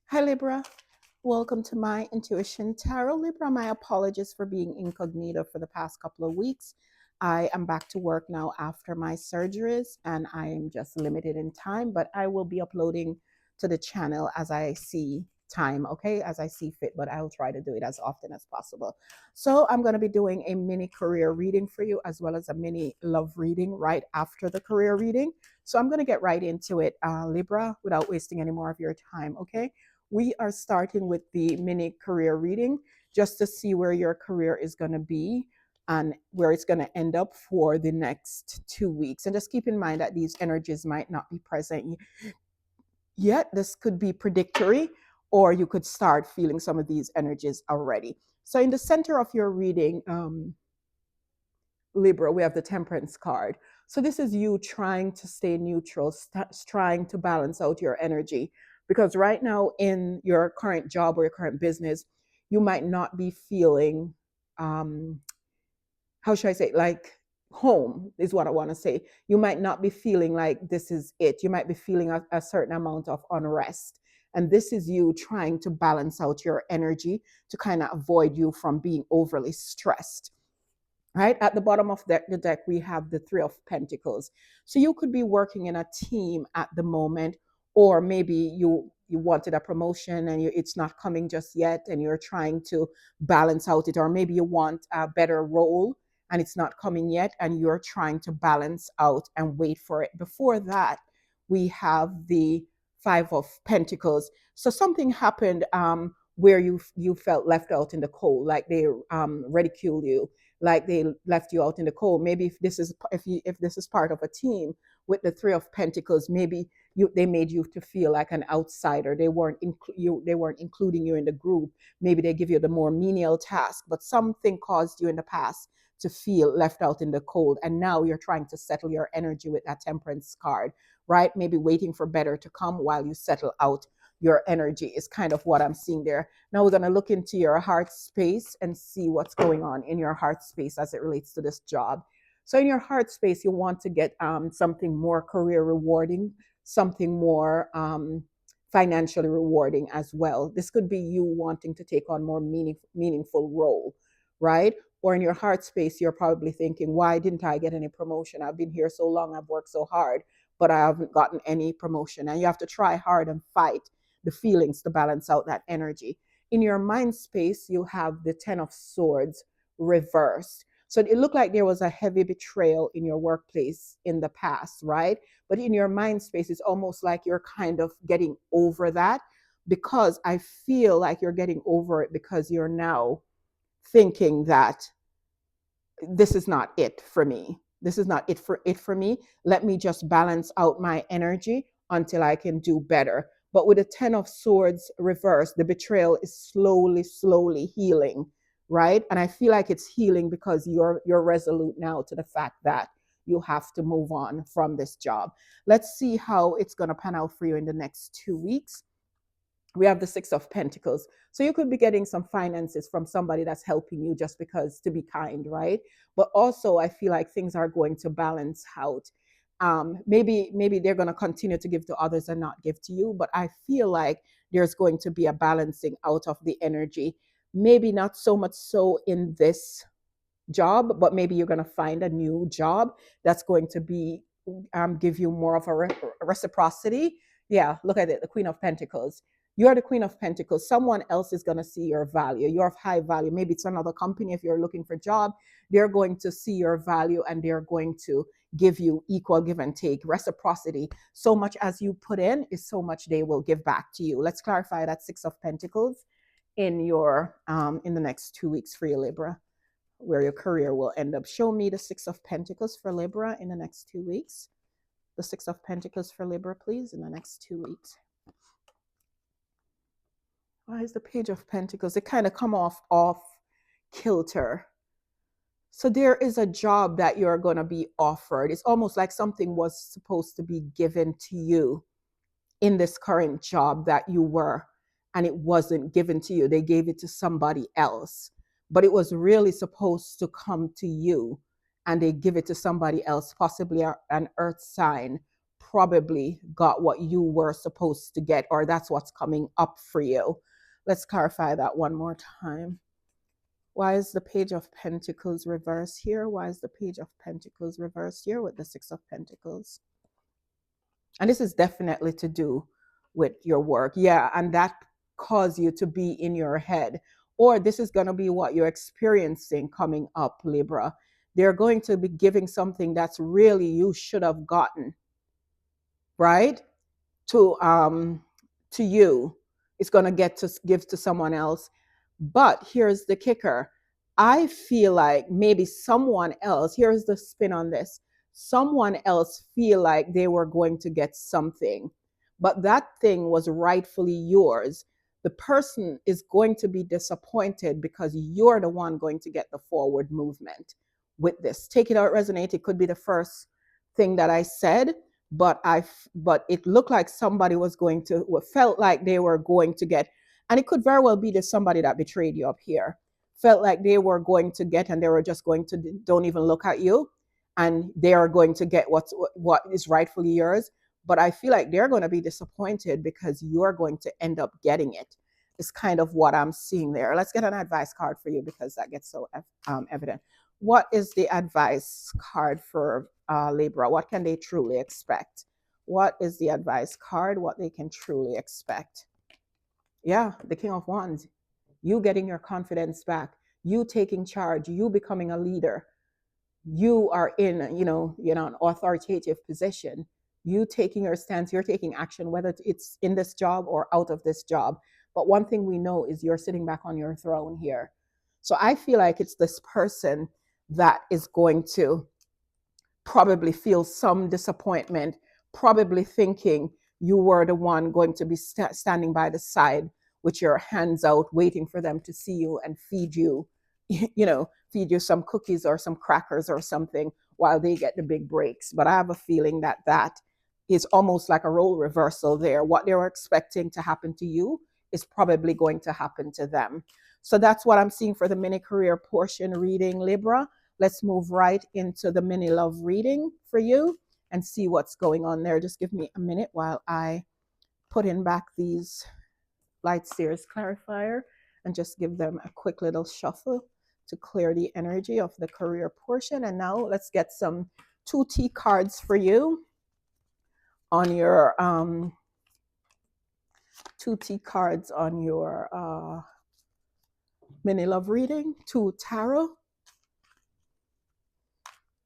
Hi, Libra. Welcome to my Intuition Tarot. Libra, my apologies for being incognito for the past couple of weeks. I am back to work now after my surgeries and I am just limited in time, but I will be uploading to the channel as I see time, okay, as I see fit, but I'll try to do it as often as possible. So I'm going to be doing a mini career reading for you as well as a mini love reading right after the career reading. So I'm going to get right into it, Libra, without wasting any more of your time, okay? We are starting with the mini career reading just to see where your career is going to be and where it's going to end up for the next 2 weeks. And just keep in mind that these energies might not be present yet. This could be predictory, or you could start feeling some of these energies already. So, in the center of your reading, Libra, we have the Temperance card. So this is you trying to stay neutral, trying to balance out your energy. Because right now in your current job or your current business, you might not be feeling, um, how should I say, like home is what I want to say. You might not be feeling like this is it. You might be feeling a certain amount of unrest. And this is you trying to balance out your energy to kind of avoid you from being overly stressed. Right at the bottom of the deck, we have the Three of Pentacles. So you could be working in a team at the moment, or maybe you wanted a promotion and it's not coming just yet, and you're trying to balance out it, or maybe you want a better role and it's not coming yet, and you're trying to balance out and wait for it. Before that, we have the Five of Pentacles. So something happened where you felt left out in the cold, like they ridicule you, like they left you out in the cold. Maybe if this is part of a team with the Three of Pentacles, maybe they made you to feel like an outsider. They weren't including you in the group. Maybe they give you the more menial task, but something caused you in the past to feel left out in the cold, and now you're trying to settle your energy with that Temperance card, right? Maybe waiting for better to come while you settle out your energy is kind of what I'm seeing there. Now we're going to look into your heart space and see what's going on in your heart space as it relates to this job. So in your heart space, you want to get something more career rewarding, something more financially rewarding as well. This could be you wanting to take on more meaningful role, right? Or in your heart space, you're probably thinking, why didn't I get any promotion? I've been here so long, I've worked so hard, but I haven't gotten any promotion. And you have to try hard and fight the feelings to balance out that energy. In your mind space, you have the Ten of Swords reversed. So it looked like there was a heavy betrayal in your workplace in the past, right? But in your mind space, it's almost like you're kind of getting over that, because I feel like you're getting over it because you're now thinking that this is not it for me. This is not it for me. Let me just balance out my energy until I can do better. But with the Ten of Swords reversed, the betrayal is slowly healing, right? And I feel like it's healing because you're resolute now to the fact that you have to move on from this job. Let's see how it's going to pan out for you in the next 2 weeks. We have the Six of Pentacles. So you could be getting some finances from somebody that's helping you just because, to be kind, right? But also I feel like things are going to balance out. Maybe they're going to continue to give to others and not give to you, but I feel like there's going to be a balancing out of the energy. Maybe not so much so in this job, but maybe you're going to find a new job that's going to be give you more of a reciprocity. Yeah, look at it, the Queen of Pentacles. You're the Queen of Pentacles. Someone else is going to see your value. You're of high value. Maybe it's another company. If you're looking for a job, they're going to see your value and they're going to give you equal give and take, reciprocity. So much as you put in is so much they will give back to you. Let's clarify that Six of Pentacles in your in the next 2 weeks for you, Libra, where your career will end up. Show me the Six of Pentacles for Libra in the next 2 weeks. The Six of Pentacles for Libra, please, in the next 2 weeks. Why is the Page of Pentacles? It kind of come off kilter. So there is a job that you're going to be offered. It's almost like something was supposed to be given to you in this current job that you were, and it wasn't given to you. They gave it to somebody else, but it was really supposed to come to you, and they give it to somebody else, possibly an earth sign probably got what you were supposed to get, or that's what's coming up for you. Let's clarify that one more time. Why is the Page of Pentacles reversed here? Why is the Page of Pentacles reversed here with the Six of Pentacles? And this is definitely to do with your work. Yeah, and that caused you to be in your head. Or this is going to be what you're experiencing coming up, Libra. They're going to be giving something that's really you should have gotten, right? To you. It's going to get to give to someone else. But here's the kicker. I feel like maybe someone else, here's the spin on this. Someone else feel like they were going to get something, but that thing was rightfully yours. The person is going to be disappointed because you're the one going to get the forward movement with this. Take it out, resonate. It could be the first thing that I said, but it looked like somebody was going to, felt like they were going to get, and it could very well be there's somebody that betrayed you up here, felt like they were going to get, and they were just going to don't even look at you, and they are going to get what is rightfully yours. But I feel like they're going to be disappointed because you're going to end up getting it. It's kind of what I'm seeing there. Let's get an advice card for you because that gets so evident. What is the advice card for Libra? What can they truly expect? What is the advice card? What they can truly expect? Yeah, the King of Wands. You getting your confidence back. You taking charge. You becoming a leader. You are in, an authoritative position. You taking your stance. You're taking action, whether it's in this job or out of this job. But one thing we know is you're sitting back on your throne here. So I feel like it's this person that is going to probably feel some disappointment, probably thinking you were the one going to be standing by the side with your hands out, waiting for them to see you and feed you, feed you some cookies or some crackers or something while they get the big breaks. But I have a feeling that that is almost like a role reversal there. What they were expecting to happen to you is probably going to happen to them. So that's what I'm seeing for the mini career portion reading, Libra. Let's move right into the mini love reading for you and see what's going on there. Just give me a minute while I put in back these light series clarifier and just give them a quick little shuffle to clear the energy of the career portion. And now let's get some 2T cards for you on your 2T cards on your mini love reading. 2 tarot.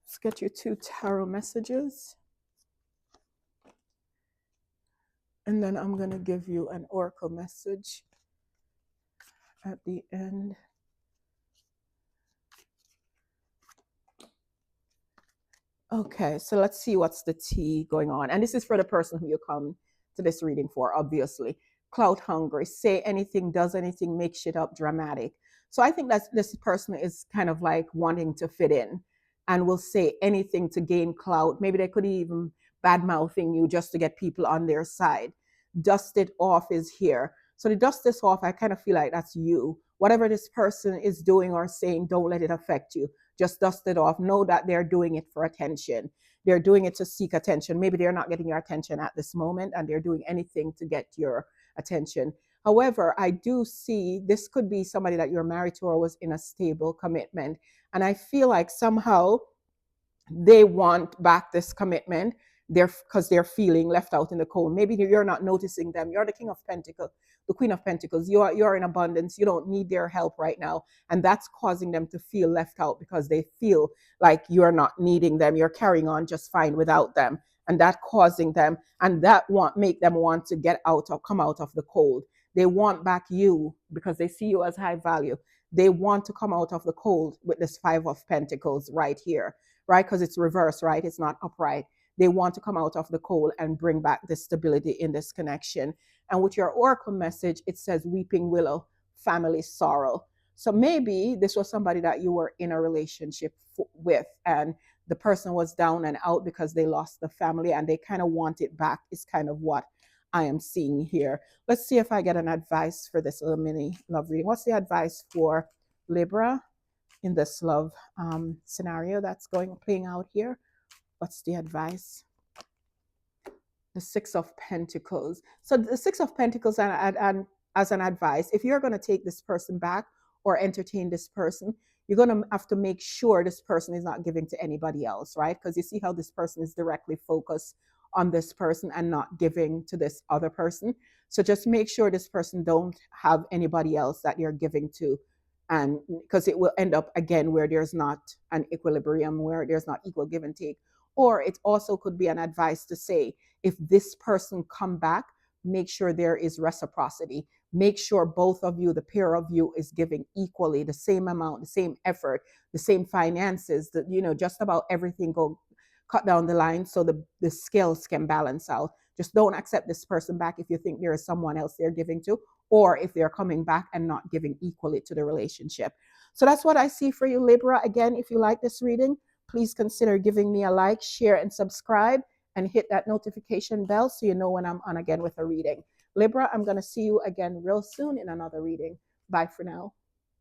Let's get your 2 tarot messages. And then I'm going to give you an oracle message at the end. Okay, so let's see what's the tea going on. And this is for the person who you come to this reading for, obviously. Clout hungry, say anything, does anything, make shit up, dramatic. So I think that this person is kind of like wanting to fit in and will say anything to gain clout. Maybe they could even bad mouthing you just to get people on their side. Dust it off is here. So to dust this off, I kind of feel like that's you. Whatever this person is doing or saying, don't let it affect you. Just dust it off. Know that they're doing it for attention. They're doing it to seek attention. Maybe they're not getting your attention at this moment and they're doing anything to get your attention. However, I do see this could be somebody that you're married to or was in a stable commitment. And I feel like somehow they want back this commitment because they're feeling left out in the cold. Maybe you're not noticing them. You're the King of Pentacles, the Queen of Pentacles. You're in abundance. You don't need their help right now. And that's causing them to feel left out because they feel like you're not needing them. You're carrying on just fine without them. And that causing them, and that make them want to get out or come out of the cold. They want back you because they see you as high value. They want to come out of the cold with this 5 of Pentacles right here, right? Because it's reversed, right? It's not upright. They want to come out of the cold and bring back the stability in this connection. And with your oracle message, it says weeping willow, family sorrow. So maybe this was somebody that you were in a relationship with, and the person was down and out because they lost the family and they kind of want it back, is kind of what I am seeing here. Let's see if I get an advice for this little mini love reading. What's the advice for Libra in this love scenario that's playing out here? What's the advice? The Six of Pentacles. So the Six of Pentacles, and as an advice, if you're going to take this person back or entertain this person, you're going to have to make sure this person is not giving to anybody else, right? Because you see how this person is directly focused on this person and not giving to this other person. So just make sure this person don't have anybody else that you're giving to, and because it will end up again where there's not an equilibrium, where there's not equal give and take. Or it also could be an advice to say, if this person come back, make sure there is reciprocity. Make sure both of you, the pair of you, is giving equally, the same amount, the same effort, the same finances, that, you know, just about everything go cut down the line so the scales can balance out. Just don't accept this person back if you think there is someone else they're giving to, or if they're coming back and not giving equally to the relationship. So that's what I see for you, Libra. Again, if you like this reading, please consider giving me a like, share, and subscribe, and hit that notification bell so you know when I'm on again with a reading. Libra, I'm going to see you again real soon in another reading. Bye for now.